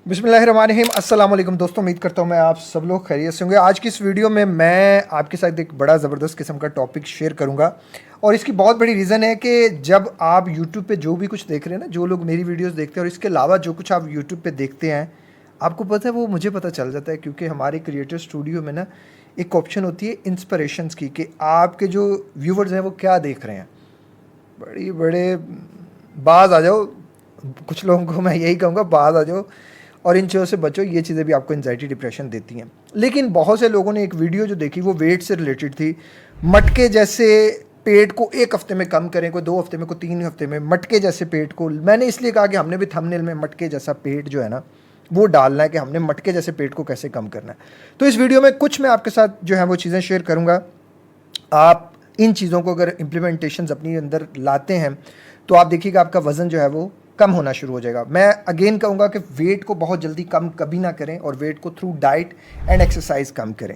बिस्मिल्लाहिर्रहमानिर्रहीम। अस्सलाम वालेकुम दोस्तों, उम्मीद करता हूँ मैं आप सब लोग खैरियत से होंगे। आज की इस वीडियो में मैं आपके साथ एक बड़ा ज़बरदस्त किस्म का टॉपिक शेयर करूँगा और इसकी बहुत बड़ी रीज़न है कि जब आप यूट्यूब पे जो भी कुछ देख रहे हैं ना, जो लोग मेरी वीडियोस देखते हैं और इसके अलावा जो कुछ आप यूट्यूब पे देखते हैं, आपको पता है वो मुझे पता चल जाता है, क्योंकि हमारे क्रिएटर स्टूडियो में ना एक ऑप्शन होती है इंस्पिरेशंस की कि आपके जो व्यूवर्स हैं वो क्या देख रहे हैं। बड़ी बड़े बाज आ जाओ, कुछ लोगों को मैं यही कहूँगा, बाज आ जाओ और इन चीज़ों से बचो। ये चीज़ें भी आपको एंजाइटी डिप्रेशन देती हैं। लेकिन बहुत से लोगों ने एक वीडियो जो देखी वो वेट से रिलेटेड थी। मटके जैसे पेट को एक हफ्ते में कम करें, कोई 2 हफ्ते में, कोई 3 हफ्ते में। मटके जैसे पेट को मैंने इसलिए कहा कि हमने भी थंबनेल में मटके जैसा पेट जो है ना वो डालना है कि हमने मटके जैसे पेट को कैसे कम करना है। तो इस वीडियो में कुछ मैं आपके साथ जो है वो चीज़ें शेयर करूँगा। आप इन चीज़ों को अगर इम्प्लीमेंटेशन अपनी अंदर लाते हैं तो आप देखिएगा आपका वज़न जो है वो कम होना शुरू हो जाएगा। मैं अगेन कहूँगा कि वेट को बहुत जल्दी कम कभी ना करें और वेट को थ्रू डाइट एंड एक्सरसाइज कम करें।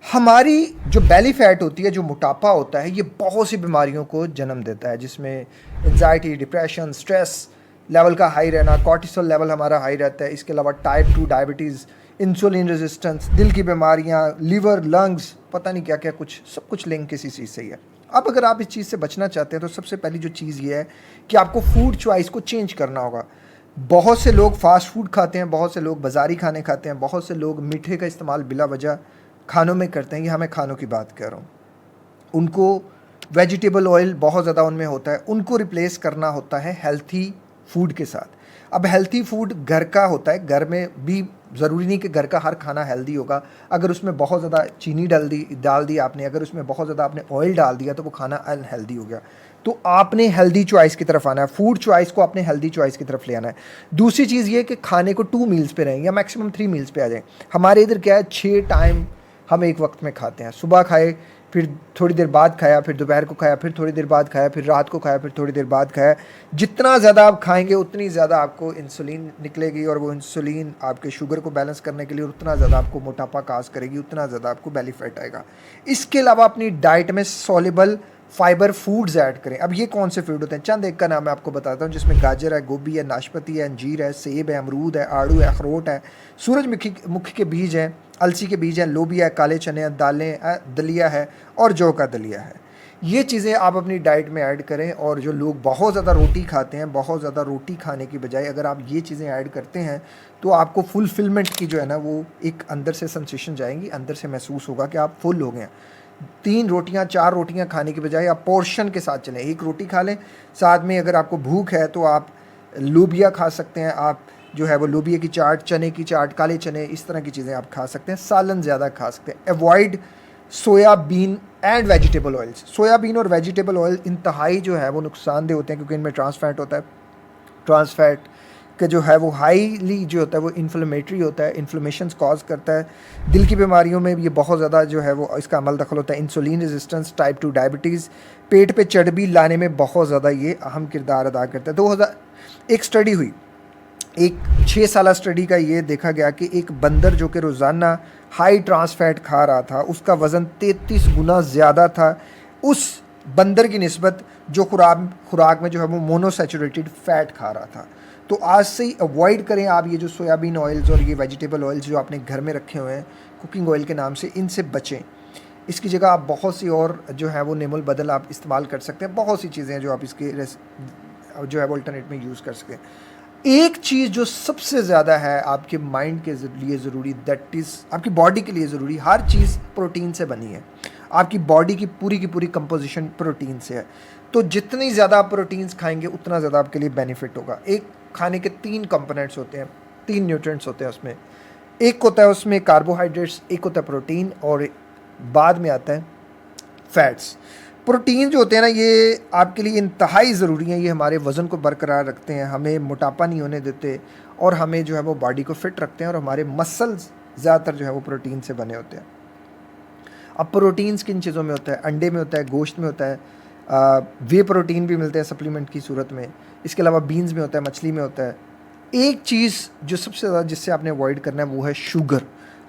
हमारी जो बेली फैट होती है, जो मोटापा होता है, ये बहुत सी बीमारियों को जन्म देता है, जिसमें एंजाइटी, डिप्रेशन, स्ट्रेस लेवल का हाई रहना, कॉर्टिसोल लेवल हमारा हाई रहता है। इसके अलावा टाइप 2 डायबिटीज़, इंसुलिन रेजिस्टेंस, दिल की बीमारियाँ, लीवर, लंग्स, पता नहीं क्या क्या कुछ, सब कुछ लिंक किसी चीज़ से ही है। अब अगर आप इस चीज़ से बचना चाहते हैं तो सबसे पहली जो चीज़ ये है कि आपको फूड चॉइस को चेंज करना होगा। बहुत से लोग फास्ट फूड खाते हैं, बहुत से लोग बाज़ारी खाने खाते हैं, बहुत से लोग मीठे का इस्तेमाल बिला वजह खानों में करते हैं। ये हमें खानों की बात कर रहा हूँ। उनको वेजिटेबल ऑयल बहुत ज़्यादा उनमें होता है, उनको रिप्लेस करना होता है हेल्थी फूड के साथ। अब हेल्थी फूड घर का होता है, घर में भी ज़रूरी नहीं कि घर का हर खाना हेल्दी होगा। अगर उसमें बहुत ज़्यादा चीनी डाल दी आपने, अगर उसमें बहुत ज़्यादा आपने ऑयल डाल दिया तो वो खाना अनहेल्दी हो गया। तो आपने हेल्दी चॉइस की तरफ आना है, फूड चॉइस को आपने हेल्दी चॉइस की तरफ ले आना है। दूसरी चीज़ ये कि खाने को 2 मील्स पे रहें या मैक्सिमम 3 मील्स पे आ जाएं। हमारे इधर क्या है, 6 टाइम हम एक वक्त में खाते हैं। सुबह खाए, फिर थोड़ी देर बाद खाया, फिर दोपहर को खाया, फिर थोड़ी देर बाद खाया, फिर रात को खाया, फिर थोड़ी देर बाद खाया। जितना ज़्यादा आप खाएंगे उतनी ज़्यादा आपको इंसुलिन निकलेगी और वो इंसुलिन आपके शुगर को बैलेंस करने के लिए, उतना ज़्यादा आपको मोटापा काज करेगी, उतना ज़्यादा आपको बेली फैट आएगा। इसके अलावा अपनी डाइट में सॉल्युबल फाइबर फूड्स ऐड करें। अब ये कौन से फूड होते हैं, चंद एक का नाम मैं आपको बताता हूँ, जिसमें गाजर है, गोभी है, नाशपाती है, अंजीर है, सेब है, अमरूद है, आड़ू है, अखरोट है, सूरजमुखी के बीज हैं, अलसी के बीज हैं, लोबिया है, काले चने, दालें, दलिया है और जौ का दलिया है। ये चीज़ें आप अपनी डाइट में ऐड करें। और जो लोग बहुत ज़्यादा रोटी खाते हैं, बहुत ज़्यादा रोटी खाने की बजाय अगर आप ये चीज़ें ऐड करते हैं तो आपको फुलफिलमेंट की जो है ना वो एक अंदर से सेंसेशन जाएंगी, अंदर से महसूस होगा कि आप फुल हो गए हैं। 3 रोटियां 4 रोटियां खाने की बजाय आप पोर्शन के साथ चलें, एक रोटी खा लें। साथ में अगर आपको भूख है तो आप लोबिया खा सकते हैं, आप जो है वो लोबिया की चाट, चने की चाट, काले चने, इस तरह की चीज़ें आप खा सकते हैं। सालन ज़्यादा खा सकते हैं। Avoid soybean and vegetable oils. Soybean और वेजिटेबल ऑयल इंतहाई जो है वो नुकसानदेह होते हैं, क्योंकि इनमें ट्रांस फैट होता है। ट्रांस फैट का जो है वो हाईली जो होता है वो इन्फ्लेमेटरी होता है, इन्फ्लेमेशंस कॉज करता है। दिल की बीमारियों में ये बहुत ज़्यादा जो है वो इसका अमल दखल होता है। इंसुलिन रेजिस्टेंस, टाइप 2 डायबिटीज़, पेट पे चर्बी लाने में बहुत ज़्यादा ये अहम किरदार अदा करता है। 2000 एक स्टडी हुई, एक 6 साल स्टडी का ये देखा गया कि एक बंदर जो कि रोज़ाना हाई ट्रांस फैट खा रहा था, उसका वज़न 33 गुना ज़्यादा था उस बंदर की निस्बत जो खुराक में जो है वो मोनोसैचुरेटेड फ़ैट खा रहा था। तो आज से ही अवॉइड करें आप ये जो सोयाबीन ऑयल्स और ये वेजिटेबल ऑयल्स जो आपने घर में रखे हुए हैं कुकिंग ऑयल के नाम से, इनसे बचें। इसकी जगह आप बहुत सी और जो है वो नेमुल बदल आप इस्तेमाल कर सकते हैं। बहुत सी चीज़ें हैं जो आप इसके जो है वो अल्टरनेट में यूज़ कर सकें। एक चीज़ जो सबसे ज़्यादा है आपके माइंड के लिए ज़रूरी, दैट इज़ आपकी बॉडी के लिए ज़रूरी, हर चीज़ प्रोटीन से बनी है। आपकी बॉडी की पूरी कंपोजिशन प्रोटीन से है। तो जितनी ज़्यादा आप प्रोटीन्स खाएंगे उतना ज़्यादा आपके लिए बेनिफिट होगा। एक खाने के 3 कंपोनेंट्स होते हैं, 3 न्यूट्रिएंट्स होते हैं उसमें। एक होता है उसमें कार्बोहाइड्रेट्स, एक होता है प्रोटीन और बाद में आता है फैट्स। प्रोटीन जो होते हैं ना ये आपके लिए इंतहाई ज़रूरी हैं। ये हमारे वज़न को बरकरार रखते हैं, हमें मोटापा नहीं होने देते और हमें जो है वो बॉडी को फिट रखते हैं। और हमारे मसल्स ज़्यादातर जो है वो प्रोटीन से बने होते हैं। अब प्रोटीन्स किन चीज़ों में होता है, अंडे में होता है, गोश्त में होता है, वे प्रोटीन भी मिलते हैं सप्लीमेंट की सूरत में। इसके अलावा बीन्स में होता है, मछली में होता है। एक चीज़ जो सबसे ज़्यादा जिससे आपने अवॉइड करना है वो है शुगर।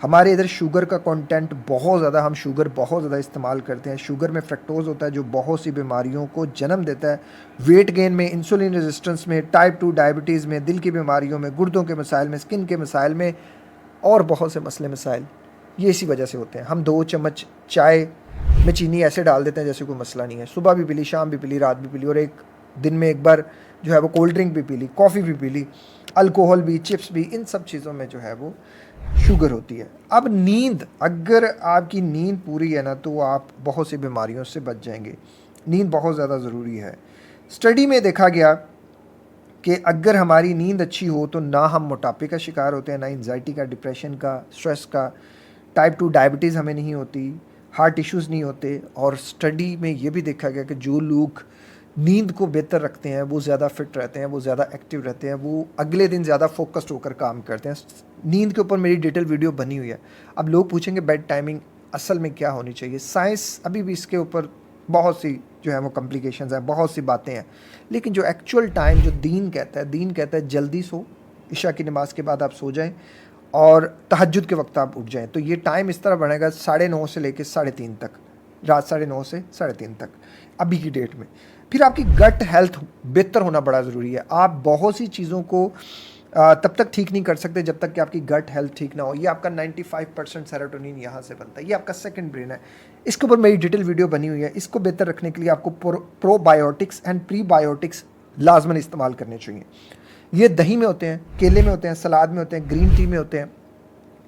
हमारे इधर शुगर का कंटेंट बहुत ज़्यादा, हम शुगर बहुत ज़्यादा इस्तेमाल करते हैं। शुगर में फ्रक्टोज़ होता है जो बहुत सी बीमारियों को जन्म देता है। वेट गेन में, इंसुलिन रेजिस्टेंस में, टाइप 2 डायबिटीज़ में, दिल की बीमारियों में, गुर्दों के मसाइल में, स्किन के मसाइल में और बहुत से मसले मसाइल ये इसी वजह से होते हैं। हम 2 चम्मच चाय में चीनी ऐसे डाल देते हैं जैसे कोई मसला नहीं है। सुबह भी पी ली, शाम भी पी ली, रात भी पी ली, और एक दिन में एक बार जो है वो कोल्ड ड्रिंक भी पी ली, कॉफ़ी भी पी ली, अल्कोहल भी, चिप्स भी, इन सब चीज़ों में जो है वो शुगर होती है। अब नींद, अगर आपकी नींद पूरी है ना तो आप बहुत सी बीमारियों से बच जाएंगे। नींद बहुत ज़्यादा ज़रूरी है। स्टडी में देखा गया कि अगर हमारी नींद अच्छी हो तो ना हम मोटापे का शिकार होते हैं, ना एंजाइटी का, डिप्रेशन का, स्ट्रेस का, टाइप 2 डायबिटीज़ हमें नहीं होती, हार्ट इश्यूज़ नहीं होते। और स्टडी में ये भी देखा गया कि जो लोग नींद को बेहतर रखते हैं वो ज़्यादा फिट रहते हैं, वो ज़्यादा एक्टिव रहते हैं, वो अगले दिन ज़्यादा फोकस्ड होकर काम करते हैं। नींद के ऊपर मेरी डिटेल वीडियो बनी हुई है। अब लोग पूछेंगे बेड टाइमिंग असल में क्या होनी चाहिए। साइंस अभी भी इसके ऊपर बहुत सी जो है वो कॉम्प्लिकेशंस हैं, बहुत सी बातें हैं, लेकिन जो एक्चुअल टाइम जो दीन कहता है जल्दी सो, इशा की नमाज के बाद आप सो जाएं और तहज्जुद के वक्त आप उठ जाएं। तो ये टाइम इस तरह बनेगा 9:30 से लेकर 3:30 तक, रात 9:30 से 3:30 तक अभी की डेट में। फिर आपकी गट हेल्थ बेहतर होना बड़ा ज़रूरी है। आप बहुत सी चीज़ों को तब तक ठीक नहीं कर सकते जब तक कि आपकी गट हेल्थ ठीक ना हो। ये आपका 95% सेरोटोनिन यहाँ से बनता है, ये आपका सेकंड ब्रेन है। इसके ऊपर मेरी डिटेल वीडियो बनी हुई है। इसको बेहतर रखने के लिए आपको प्रोबायोटिक्स एंड प्रीबायोटिक्स लाजमन इस्तेमाल करने चाहिए। ये दही में होते हैं, केले में होते हैं, सलाद में होते हैं, ग्रीन टी में होते हैं,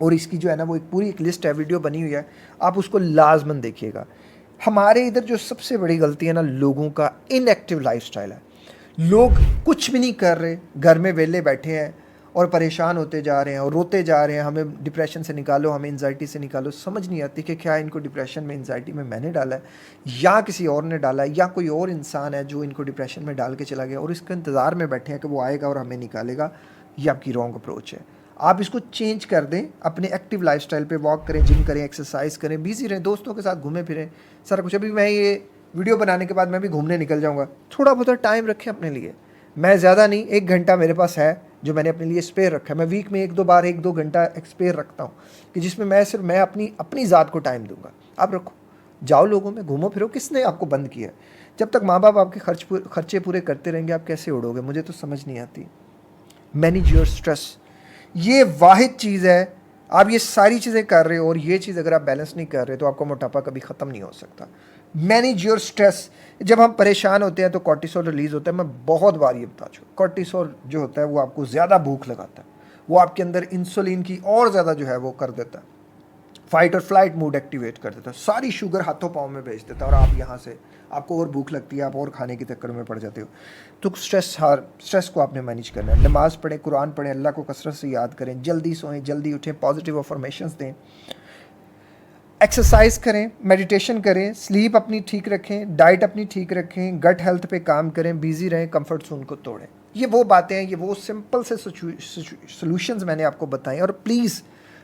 और इसकी जो है ना वो एक पूरी एक लिस्ट है, वीडियो बनी हुई है, आप उसको लाजमन देखिएगा। हमारे इधर जो सबसे बड़ी गलती है ना, लोगों का इनएक्टिव लाइफस्टाइल है। लोग कुछ भी नहीं कर रहे, घर में वेले बैठे हैं और परेशान होते जा रहे हैं और रोते जा रहे हैं, हमें डिप्रेशन से निकालो, हमें एंजाइटी से निकालो। समझ नहीं आती कि क्या इनको डिप्रेशन में, एंजाइटी में मैंने डाला है या किसी और ने डाला है, या कोई और इंसान है जो इनको डिप्रेशन में डाल के चला गया और इसके इंतज़ार में बैठे हैं कि वो आएगा और हमें निकालेगा। ये आपकी रॉन्ग अप्रोच है। आप इसको चेंज कर दें, अपने एक्टिव लाइफस्टाइल पे वॉक करें, जिम करें, एक्सरसाइज करें, बिजी रहें, दोस्तों के साथ घूमें फिरें, सारा कुछ। अभी मैं ये वीडियो बनाने के बाद मैं भी घूमने निकल जाऊंगा। थोड़ा बहुत टाइम रखें अपने लिए। मैं ज़्यादा नहीं, 1 घंटा मेरे पास है जो मैंने अपने लिए स्पेयर रखा है। मैं वीक में 1-2 बार 1-2 घंटा स्पेयर रखता हूँ कि जिसमें मैं अपनी ज़ात को टाइम दूंगा। आप रखो, जाओ लोगों में, घूमो फिरो। किसने आपको बंद किया? जब तक माँ बाप आपके खर्चे पूरे करते रहेंगे आप कैसे उड़ोगे? मुझे तो समझ नहीं आती। मैनेज योर स्ट्रेस, ये वाहिद चीज़ है। आप ये सारी चीज़ें कर रहे हो और ये चीज़ अगर आप बैलेंस नहीं कर रहे तो आपका मोटापा कभी ख़त्म नहीं हो सकता। Manage your stress. जब हम परेशान होते हैं तो कॉर्टिसोल रिलीज़ होता है। मैं बहुत बार ये बता चुका, कॉर्टिसोल जो होता है वो आपको ज़्यादा भूख लगाता है, वो आपके अंदर इंसुलिन की और ज़्यादा जो है वो कर देता है, फाइट और फ्लाइट मूड एक्टिवेट कर देता है, सारी शुगर हाथों पाँव में भेज देता है, और आप यहाँ से आपको और भूख लगती है, आप और खाने के चक्कर में पड़ जाते हो। तो स्ट्रेस को आपने मैनेज करना है। नमाज पढ़ें, कुरान पढ़ें, अल्लाह को कसरत से याद करें, जल्दी सोएं, जल्दी उठें, पॉजिटिव अफर्मेशंस दें, एक्सरसाइज करें, मेडिटेशन करें, स्लीप अपनी ठीक रखें, डाइट अपनी ठीक रखें, गट हेल्थ पे काम करें, बिजी रहें, कंफर्ट जोन को तोड़ें। ये वो बातें हैं, ये वो सिंपल से सोल्यूशंस मैंने आपको बताएं। और प्लीज़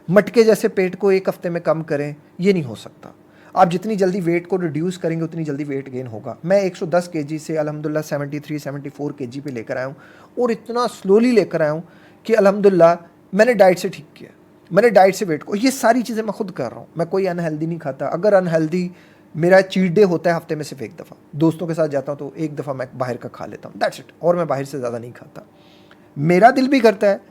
मटके जैसे पेट को 1 हफ्ते में कम करें, ये नहीं हो सकता। आप जितनी जल्दी वेट को रिड्यूस करेंगे उतनी जल्दी वेट गेन होगा। मैं 110 केजी से अल्हम्दुलिल्लाह 73-74 केजी पे लेकर आया हूँ, और इतना स्लोली लेकर आया हूँ कि अल्हम्दुलिल्लाह मैंने डाइट से ठीक किया। मैंने डाइट से वेट को, ये सारी चीज़ें मैं खुद कर रहा हूँ। मैं कोई अनहेल्दी नहीं खाता। अगर अनहेल्दी, मेरा चीट डे होता है हफ्ते में सिर्फ 1 दफ़ा, दोस्तों के साथ जाता हूँ तो 1 दफ़ा मैं बाहर का खा लेता हूँ, दैट्स इट। और मैं बाहर से ज़्यादा नहीं खाता। मेरा दिल भी करता है,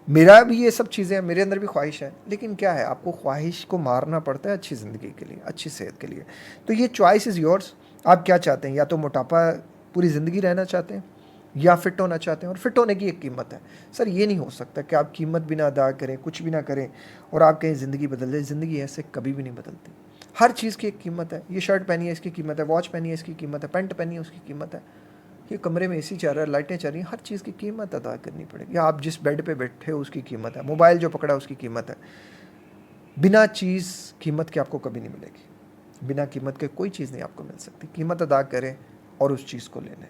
मेरा भी ये सब चीज़ें हैं, मेरे अंदर भी ख्वाहिश है, लेकिन क्या है, आपको ख्वाहिश को मारना पड़ता है अच्छी ज़िंदगी के लिए, अच्छी सेहत के लिए। तो ये चॉइस इज़ योर्स। आप क्या चाहते हैं? या तो मोटापा पूरी ज़िंदगी रहना चाहते हैं, या फिट होना चाहते हैं। और फिट होने की एक कीमत है सर। ये नहीं हो सकता कि आप कीमत भी ना अदा करें, कुछ भी ना करें और आप कहीं ज़िंदगी बदल जाए। ज़िंदगी ऐसे कभी भी नहीं बदलती। हर चीज़ की एक कीमत है। ये शर्ट पहनी है, इसकी कीमत है, वॉच पहनी है, इसकी कीमत है, पैंट पहनी है, उसकी कीमत है, ये कमरे में एसी चल रहा है, लाइटें चल रही हैं, हर चीज़ की कीमत अदा करनी पड़ेगी। या आप जिस बेड पे बैठे हो उसकी कीमत है, मोबाइल जो पकड़ा उसकी कीमत है। बिना चीज़ कीमत के आपको कभी नहीं मिलेगी। बिना कीमत के कोई चीज़ नहीं आपको मिल सकती। कीमत अदा करें और उस चीज़ को ले लें,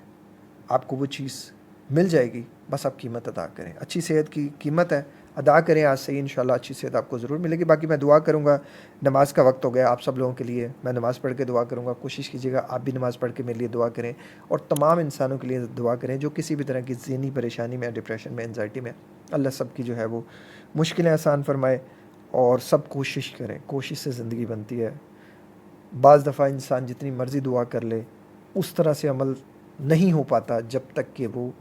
आपको वो चीज़ मिल जाएगी। बस आप कीमत अदा करें। अच्छी सेहत की कीमत है, अदा करें आज से ही, इंशाल्लाह अच्छी सेहत आपको ज़रूर मिलेगी। बाकी मैं दुआ करूँगा, नमाज का वक्त हो गया आप सब लोगों के लिए, मैं नमाज़ पढ़ के दुआ करूँगा। कोशिश कीजिएगा आप भी नमाज़ पढ़ के मेरे लिए दुआ करें, और तमाम इंसानों के लिए दुआ करें जो किसी भी तरह की ज़हनी परेशानी में, डिप्रेशन में, एंजाइटी में। अल्लाह सब की जो है वो मुश्किलें आसान फरमाए। और सब कोशिश करें, कोशिश से ज़िंदगी बनती है। बाज़ दफ़ा इंसान जितनी मर्ज़ी दुआ कर ले, उस तरह से अमल नहीं हो पाता जब तक कि वो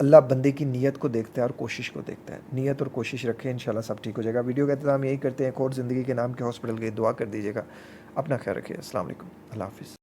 अल्लाह बंदे की नीयत को देखता है और कोशिश को देखता है। नीयत और कोशिश रखें, इंशाल्लाह सब ठीक हो जाएगा। वीडियो का अख्ताम यही करते हैं। एक और ज़िंदगी के नाम के हॉस्पिटल की दुआ कर दीजिएगा। अपना ख्याल रखिए। अस्सलाम वालेकुम। अल्लाह हाफ़िज़।